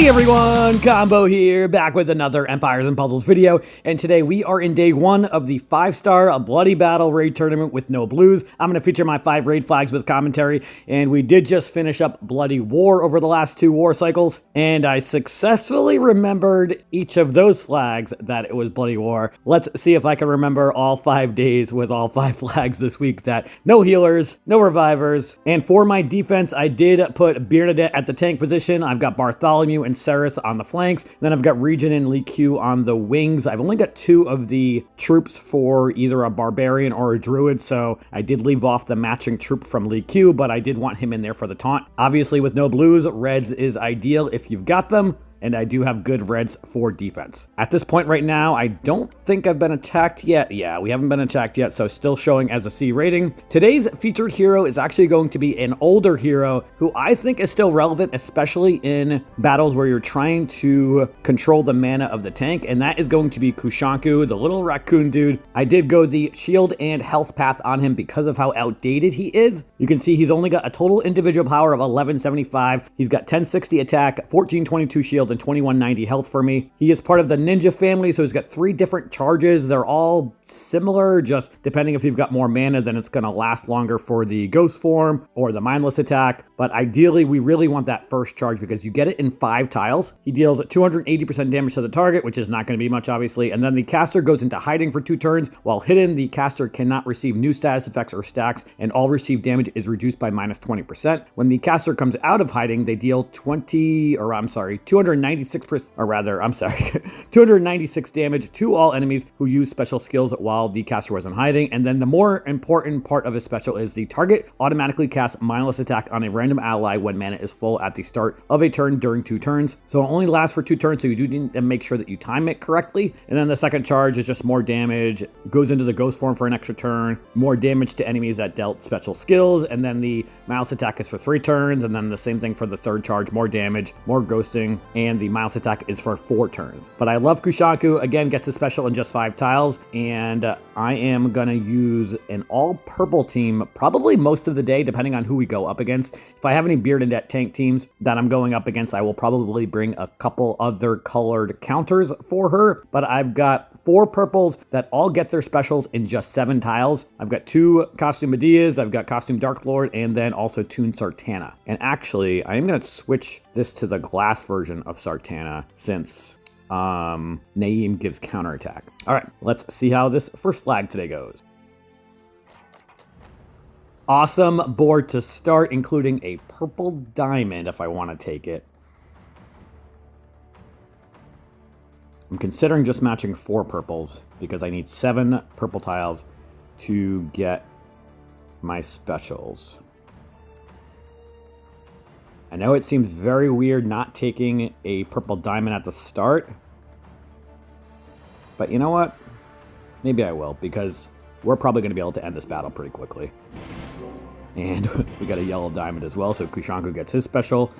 Hey everyone, Combo here, back with another Empires and Puzzles video, and today we are in day 1 of the 5-star Bloody Battle Raid Tournament with no blues. I'm going to feature my 5 raid flags with commentary, and we did just finish up Bloody War over the last 2 war cycles, and I successfully remembered each of those flags that it was Bloody War. Let's see if I can remember all 5 days with all 5 flags this week that no healers, no revivers, and for my defense I did put Bernadette at the tank position. I've got Bartholomew and Ceres on the flanks. Then I've got Regent and Lee Q on the wings. I've only got 2 of the troops for either a barbarian or a druid, so I did leave off the matching troop from Lee Q, but I did want him in there for the taunt. Obviously with no blues, reds is ideal if you've got them, and I do have good reds for defense. At this point right now, I don't think I've been attacked yet. Yeah, we haven't been attacked yet, so still showing as a C rating. Today's featured hero is actually going to be an older hero who I think is still relevant, especially in battles where you're trying to control the mana of the tank, and that is going to be Kushanku, the little raccoon dude. I did go the shield and health path on him because of how outdated he is. You can see he's only got a total individual power of 1175. He's got 1060 attack, 1422 shield, and 2190 health for me. He is part of the ninja family, so he's got 3 different charges. They're all similar, just depending if you've got more mana, then it's going to last longer for the ghost form or the mindless attack. But ideally, we really want that first charge because you get it in 5 tiles. He deals 280% damage to the target, which is not going to be much, obviously. And then the caster goes into hiding for 2 turns. While hidden, the caster cannot receive new status effects or stacks, and all received damage is reduced by minus 20%. When the caster comes out of hiding, they deal 296 damage to all enemies who use special skills while the caster was in hiding. And then the more important part of his special is the target automatically casts mindless attack on a random ally when mana is full at the start of a turn during 2 turns. So it only lasts for 2 turns, so you do need to make sure that you time it correctly. And then the second charge is just more damage, goes into the ghost form for an extra turn, more damage to enemies that dealt special skills, and then the mouse attack is for 3 turns, and then the same thing for the third charge, more damage, more ghosting, and the mouse attack is for 4 turns. But I love Kushanku, again, gets a special in just 5 tiles, and I am gonna use an all purple team probably most of the day, depending on who we go up against. If I have any Bernadette tank teams that I'm going up against, I will probably bring a couple other colored counters for her, but I've got 4 purples that all get their specials in just 7 tiles. I've got 2 Costume Medeas, I've got Costume Dark Lord, and then also Toon Sartana. And actually, I am going to switch this to the glass version of Sartana since Naeem gives counterattack. All right, let's see how this first flag today goes. Awesome board to start, including a purple diamond if I want to take it. I'm considering just matching 4 purples because I need 7 purple tiles to get my specials. I know it seems very weird not taking a purple diamond at the start, but you know what? Maybe I will, because we're probably going to be able to end this battle pretty quickly. And we got a yellow diamond as well, so Kushanku gets his special.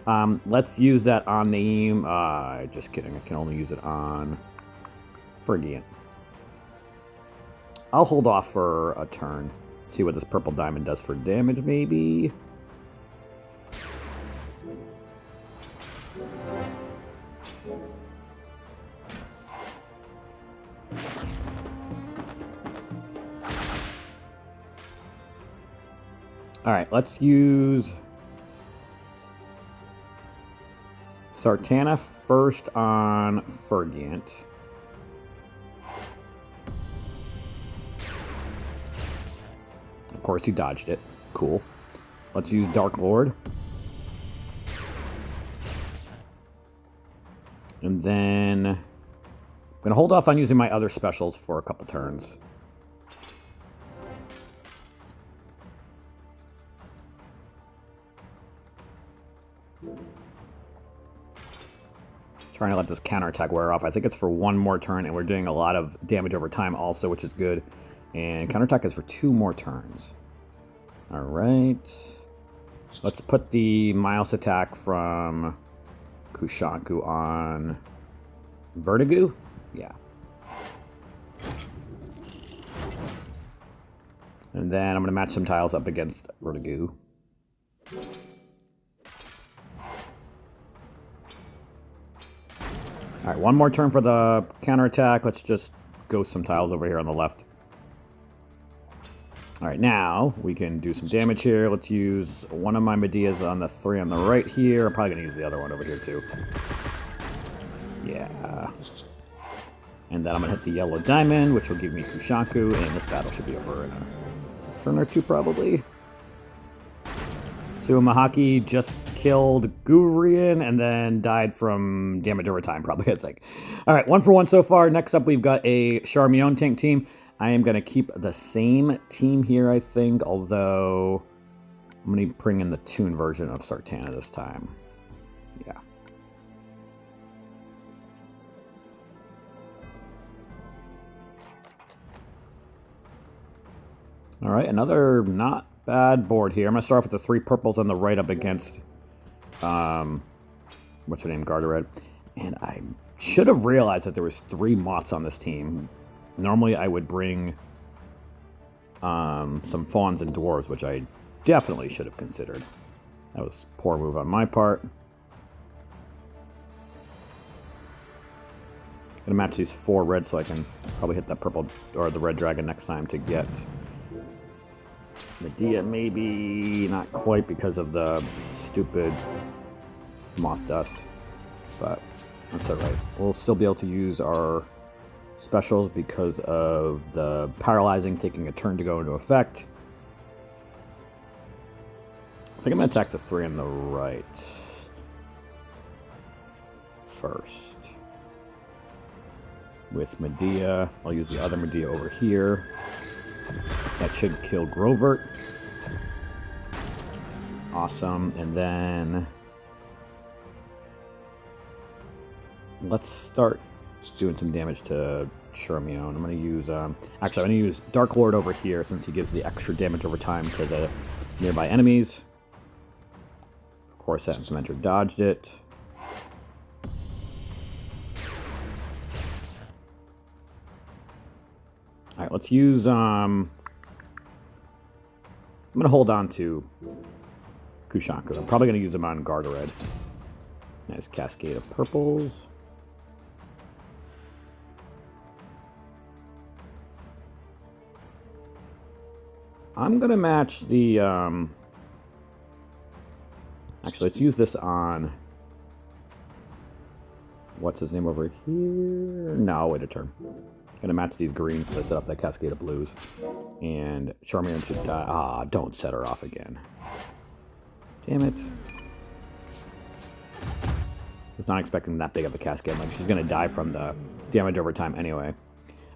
Let's use that on Naeem. Just kidding, I can only use it on Fergiant. I'll hold off for a turn. See what this purple diamond does for damage, maybe. All right, let's use Sartana first on Fergiant. Of course, he dodged it. Cool. Let's use Dark Lord. And then I'm going to hold off on using my other specials for a couple turns. Trying to let this counterattack wear off. I think it's for 1 more turn, and we're doing a lot of damage over time also, which is good. And counterattack is for 2 more turns. All right. Let's put the mouse attack from Kushanku on Vertigo. Yeah. And then I'm going to match some tiles up against Vertigo. All right, one more turn for the counterattack. Let's just go some tiles over here on the left. All right, now we can do some damage here. Let's use one of my Medeas on the 3 on the right here. I'm probably going to use the other one over here too. Yeah. And then I'm going to hit the yellow diamond, which will give me Kushanku, and this battle should be over in a turn or two probably. Suamahaki just killed Gurian and then died from damage over time, probably, I think. All right, 1 for 1 so far. Next up, we've got a Charmion tank team. I am going to keep the same team here, I think, although I'm going to bring in the Toon version of Sartana this time. Yeah. All right, another not bad board here. I'm going to start off with the 3 purples on the right up against, what's her name, Gardered. And I should have realized that there was 3 moths on this team. Normally I would bring some fawns and dwarves, which I definitely should have considered. That was a poor move on my part. I'm going to match these 4 red so I can probably hit that purple or the red dragon next time to get Medea. Maybe not quite because of the stupid moth dust, but that's alright. We'll still be able to use our specials because of the paralyzing taking a turn to go into effect. I think I'm going to attack the 3 on the right first. With Medea, I'll use the other Medea over here. That should kill Grovert. Awesome. And then let's start doing some damage to Charmion. I'm going to use, actually, I'm going to use Dark Lord over here since he gives the extra damage over time to the nearby enemies. Of course, that Implementer dodged it. Alright, let's use, I'm going to hold on to Kushanku. I'm probably going to use him on Gardered. Nice cascade of purples. I'm going to match the, actually, let's use this on, what's his name over here? No, I'll wait a turn. Gonna match these greens to set up that cascade of blues. And Charmion should die. Ah, don't set her off again. Damn it. I was not expecting that big of a cascade. Like, she's gonna die from the damage over time anyway.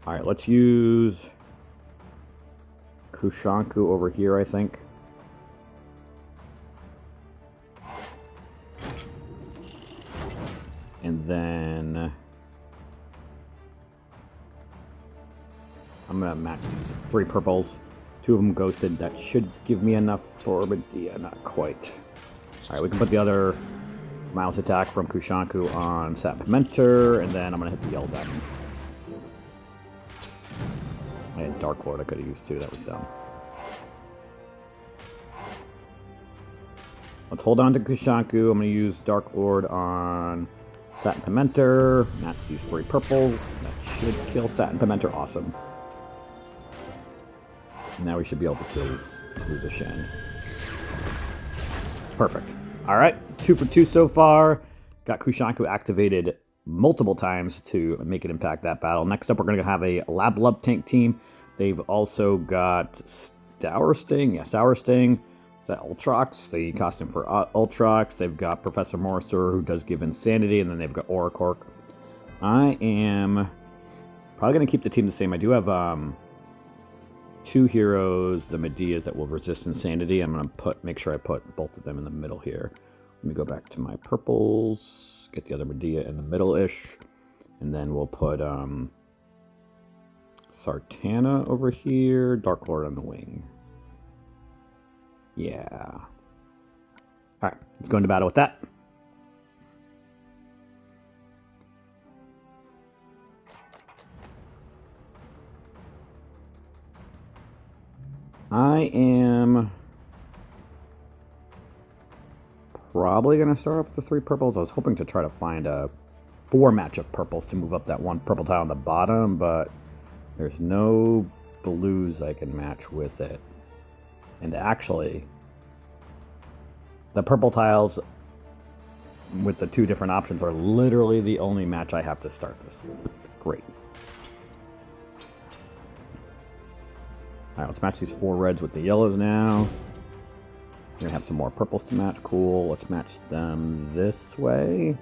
Alright, let's use Kushanku over here, I think. And then I'm going to match these 3 purples. 2 of them ghosted. That should give me enough for Medea. Not quite. Alright, we can put the other mouse attack from Kushanku on Sap Pimenter, and then I'm going to hit the yellow diamond. I had Dark Lord I could have used too. That was dumb. Let's hold on to Kushanku. I'm going to use Dark Lord on Satin Pimenter. Match these 3 purples. That should kill Satin Pimenter. Awesome. Now we should be able to kill Luza Shen. Perfect. Alright, 2 for 2 so far. Got Kushanku activated multiple times to make it impact that battle. Next up, we're going to have a Lab tank team. They've also got Sour Sting. Yeah, Sour Sting. Is that Ultrox? The costume for Ultrox. They've got Professor Morrister, who does give Insanity, and then they've got Auracork. I am probably going to keep the team the same. I do have 2 heroes, the Medeas, that will resist Insanity. I'm going to make sure I put both of them in the middle here. Let me go back to my purples, get the other Medea in the middle-ish, and then we'll put Sartana over here, Dark Lord on the wing. Yeah. Alright, let's go into battle with that. I am probably going to start off with the 3 purples. I was hoping to try to find a 4 match of purples to move up that 1 purple tile on the bottom, but there's no blues I can match with it. And actually, the purple tiles with the 2 different options are literally the only match I have to start this. Great. Alright, let's match these 4 reds with the yellows now. We're going to have some more purples to match. Cool. Let's match them this way.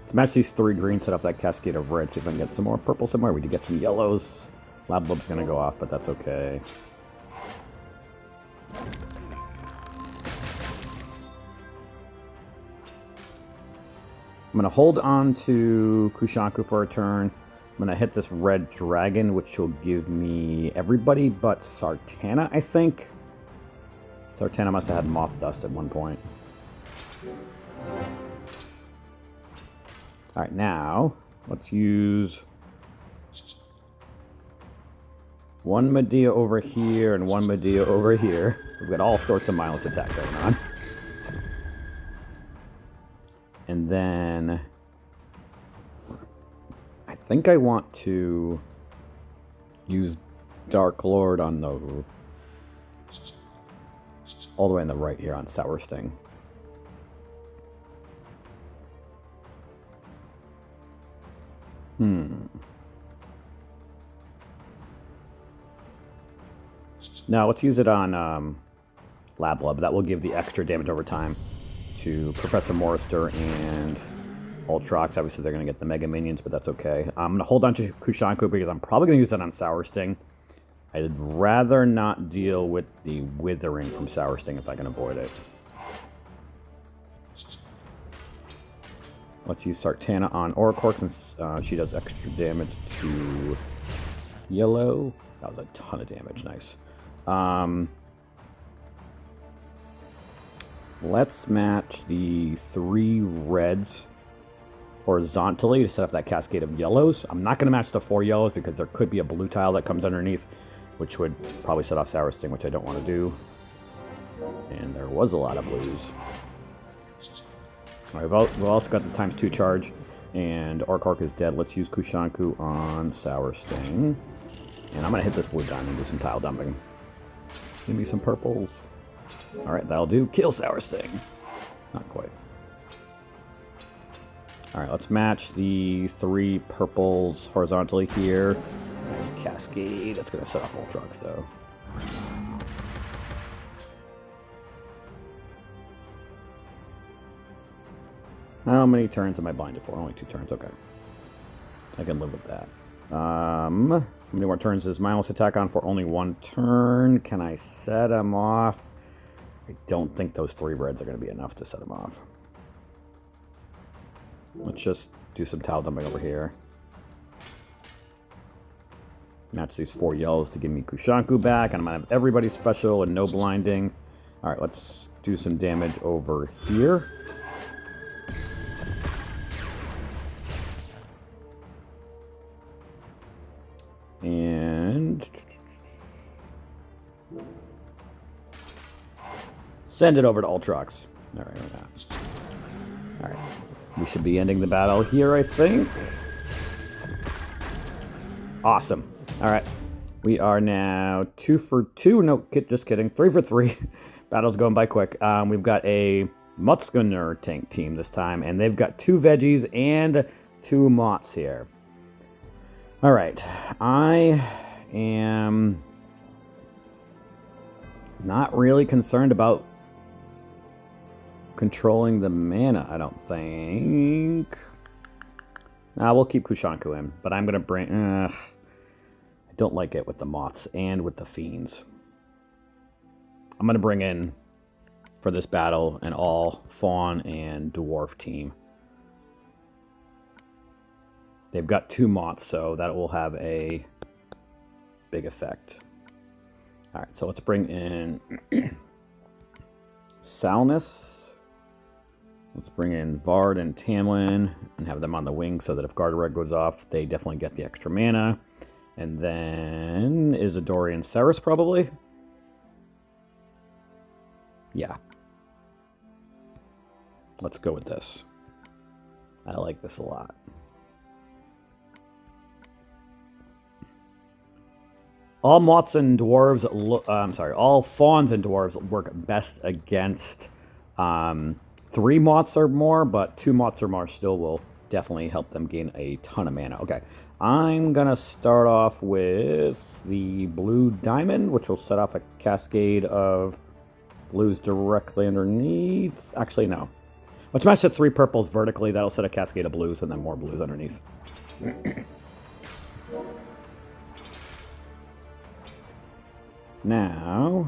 Let's match these 3 greens, set off that cascade of red, see if I can get some more purple somewhere. We did get some yellows. Lab bulb's going to go off, but that's okay. I'm going to hold on to Kushanku for a turn. I'm going to hit this red dragon, which will give me everybody but Sartana, I think. Sartana must have had moth dust at one point. Alright, now, let's use 1 Medea over here and 1 Medea over here. We've got all sorts of mindless attack going on. And then I think I want to use Dark Lord on the all the way on the right here on Sour Sting. Now let's use it on Lab Lub. That will give the extra damage over time to Professor Morrister and Ultrox. Obviously, they're going to get the Mega Minions, but that's okay. I'm going to hold on to Kushanku because I'm probably going to use that on Sour Sting. I'd rather not deal with the Withering from Sour Sting if I can avoid it. Let's use Sartana on Oracork since she does extra damage to yellow. That was a ton of damage. Nice. Let's match the 3 reds horizontally to set off that cascade of yellows. I'm not going to match the 4 yellows because there could be a blue tile that comes underneath, which would probably set off Sour Sting, which I don't want to do. And there was a lot of blues. All right, we've also got the ×2 charge, and Oracork is dead. Let's use Kushanku on Sour Sting. And I'm going to hit this blue diamond and do some tile dumping. Give me some purples. Alright, that'll do. Kill Sour Sting. Not quite. Alright, let's match the 3 purples horizontally here. Nice cascade. That's going to set off Ultrox, though. How many turns am I blinded for? Only 2 turns. Okay. I can live with that. How many more turns is mindless attack on for? Only 1 turn. Can I set him off? I don't think those 3 reds are going to be enough to set him off. Let's just do some tile dumping over here. Match these 4 yellows to give me Kushanku back, and I'm going to have everybody special and no blinding. Alright, let's do some damage over here. And send it over to Ultrox. Alright, we're not. Alright. We should be ending the battle here, I think. Awesome. Alright. We are now 2 for 2. No, just kidding. 3 for 3. Battle's going by quick. We've got a Mutzkuner tank team this time, and they've got 2 veggies and 2 moths here. Alright. I am not really concerned about controlling the mana, I don't think. Nah, we'll keep Kushanku in, but I'm going to bring... I don't like it with the moths and with the fiends. I'm going to bring in, for this battle, an all fawn and dwarf team. They've got 2 moths, so that will have a big effect. Alright, so let's bring in Salnus. Let's bring in Vard and Tamlin and have them on the wing so that if Garderoid goes off, they definitely get the extra mana. And then Isidori and Ceres, probably. Yeah. Let's go with this. I like this a lot. All moths and dwarves, all fawns and dwarves work best against 3 moths or more, but 2 moths or more still will definitely help them gain a ton of mana. Okay, I'm gonna start off with the blue diamond, which will set off a cascade of blues directly underneath. Actually, no. Let's match the 3 purples vertically. That'll set a cascade of blues and then more blues underneath. Now,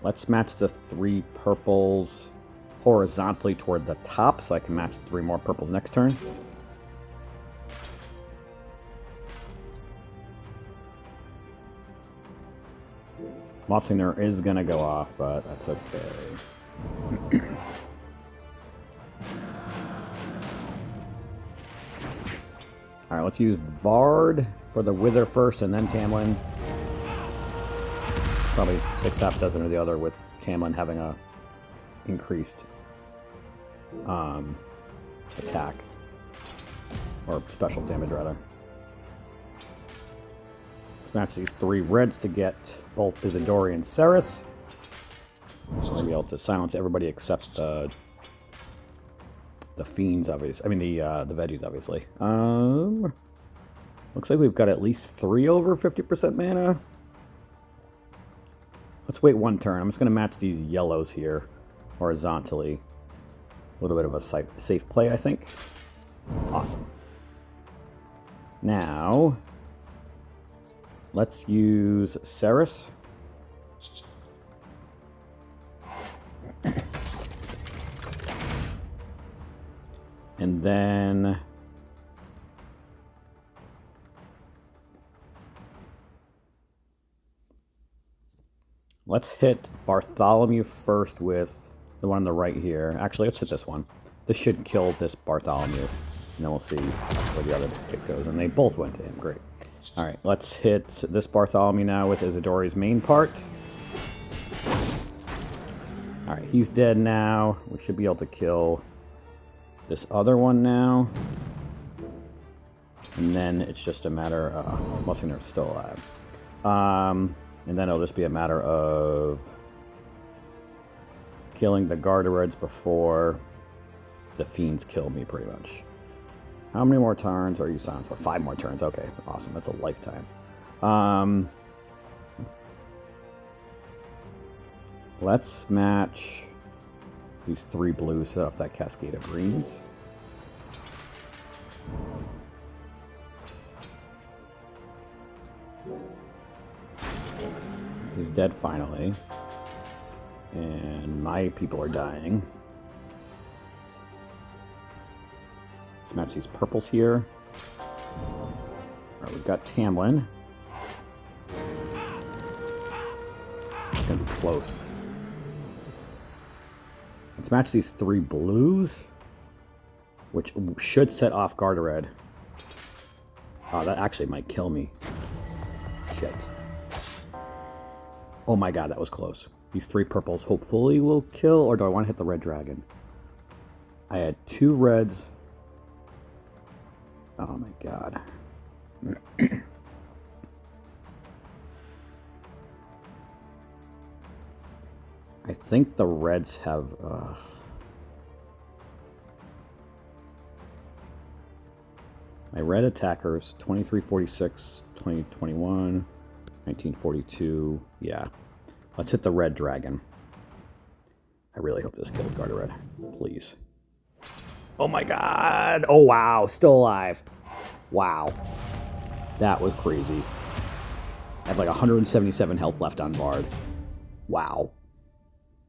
let's match the 3 purples horizontally toward the top so I can match 3 more purples next turn. Mothsinger is going to go off, but that's okay. Alright, let's use Vard for the Wither first and then Tamlin. Probably 6 half dozen or the other with Tamlin having a increased attack. Or special damage, rather. Let's match these 3 reds to get both Isidori and Ceres. So we'll be able to silence everybody except the fiends, obviously. I mean, the veggies, obviously. Looks like we've got at least 3 over 50% mana. Let's wait 1 turn. I'm just going to match these yellows here horizontally. A little bit of a safe play, I think. Awesome. Now, let's use Ceres. And then let's hit Bartholomew first with the one on the right here. Actually, let's hit this one. This should kill this Bartholomew. And then we'll see where the other hit goes. And they both went to him. Great. All right, let's hit this Bartholomew now with Isidori's main part. All right, he's dead now. We should be able to kill this other one now. And then it's just a matter of... Mussinger's still alive. And then it'll just be a matter of killing the Gardareds before the fiends kill me, pretty much. How many more turns are you silenced for? 5 more turns. Okay, awesome. That's a lifetime. Let's match these 3 blues, set off that cascade of greens. He's dead finally. And my people are dying. Let's match these purples here. Alright, we've got Tamlin. It's gonna be close. Let's match these 3 blues, which should set off Gardared. Oh, that actually might kill me. Shit. Oh my god, that was close. These 3 purples hopefully will kill, or do I want to hit the red dragon? I had 2 reds. Oh my god. I think the reds have... my red attackers, 2346, 2021, 1942. Yeah. Let's hit the red dragon. I really hope this kills Gardared. Please. Oh my god! Oh wow, still alive. Wow. That was crazy. I have like 177 health left on Bard. Wow.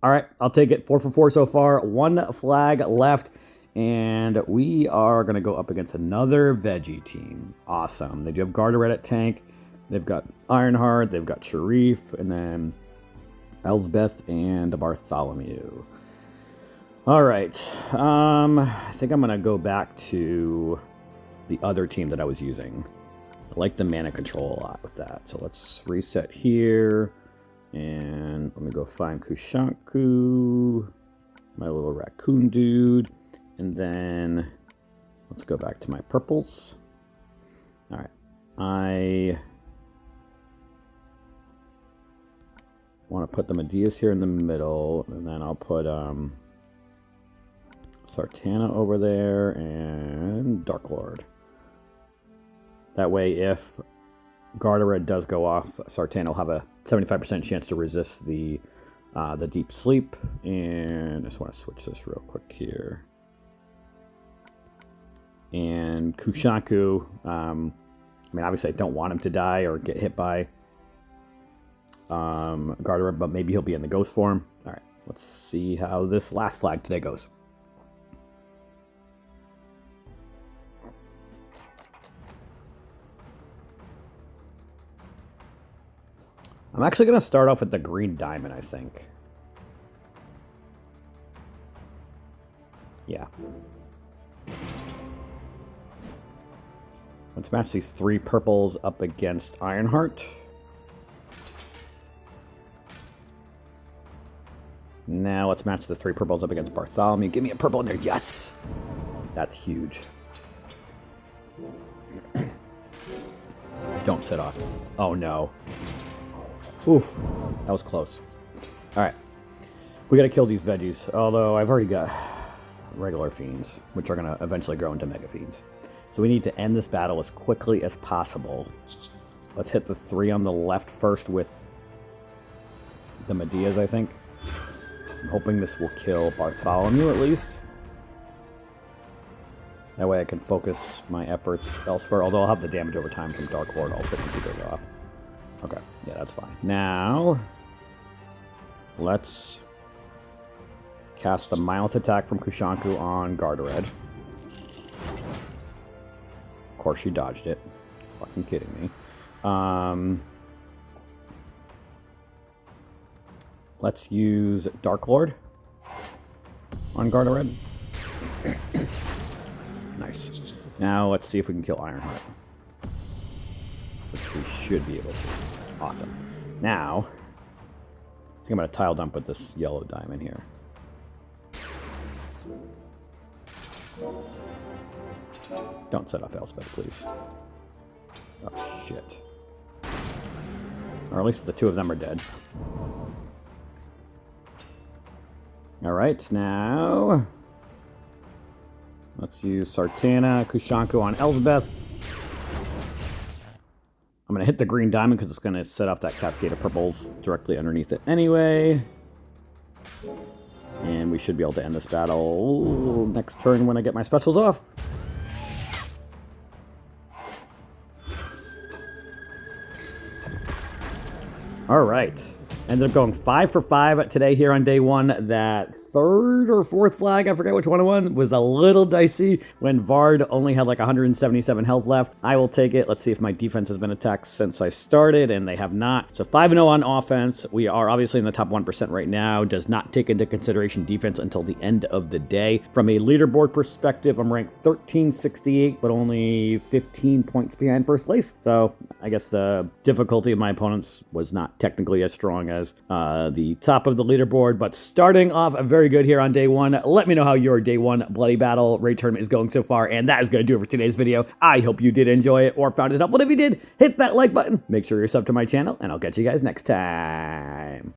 Alright, I'll take it. 4 for 4 so far. 1 flag left. And we are going to go up against another veggie team. Awesome. They do have Gardared at tank. They've got Ironheart. They've got Sharif. And then Elsbeth and Bartholomew. Alright. I think I'm going to go back to the other team that I was using. I like the mana control a lot with that. So let's reset here. And let me go find Kushanku, my little raccoon dude. And then let's go back to my purples. All right. I want to put the Medeas here in the middle. And then I'll put Sartana over there and Dark Lord. That way, if Gardered does go off, Sartana will have a 75% chance to resist the deep sleep. And I just want to switch this real quick here. And Kushanku, I mean, obviously I don't want him to die or get hit by Gardered, but maybe he'll be in the ghost form. All right, let's see how this last flag today goes. I'm actually going to start off with the green diamond, I think. Yeah. Let's match these 3 purples up against Ironheart. Now let's match the 3 purples up against Bartholomew. Give me a purple in there. Yes! That's huge. Don't set off. Oh, no. Oof, that was close. All right, we got to kill these veggies. Although I've already got regular fiends, which are going to eventually grow into mega fiends. So we need to end this battle as quickly as possible. Let's hit the 3 on the left first with the Medeas, I think. I'm hoping this will kill Bartholomew at least. That way I can focus my efforts elsewhere. Although I'll have the damage over time from Dark Lord also once he goes off. Okay, yeah, that's fine. Now, let's cast the mindless attack from Kushanku on Gardered. Of course, she dodged it. Fucking kidding me. Let's use Dark Lord on Gardered. Nice. Now, let's see if we can kill Ironheart. Which we should be able to. Awesome. Now, I think I'm going to tile dump with this yellow diamond here. Don't set off Elspeth, please. Oh, shit. Or at least the 2 of them are dead. Alright, now let's use Sartana, Kushanku on Elsbeth. I'm going to hit the green diamond because it's going to set off that cascade of purples directly underneath it anyway. And we should be able to end this battle next turn when I get my specials off. All right. Ended up going 5 for 5 today here on day 1. That 3rd or 4th flag, I forget which one it was a little dicey when Vard only had like 177 health left. I will take it. Let's see if my defense has been attacked since I started, and they have not. So 5-0 on offense. We are obviously in the top 1% right now. Does not take into consideration defense until the end of the day. From a leaderboard perspective, I'm ranked 1368, but only 15 points behind first place. So I guess the difficulty of my opponents was not technically as strong as the top of the leaderboard, but starting off very good here on day 1. Let me know how your day 1 Bloody Battle raid tournament is going so far, and that is going to do it for today's video. I hope you did enjoy it or found it helpful. If you did, hit that like button, make sure you're subbed to my channel, and I'll catch you guys next time.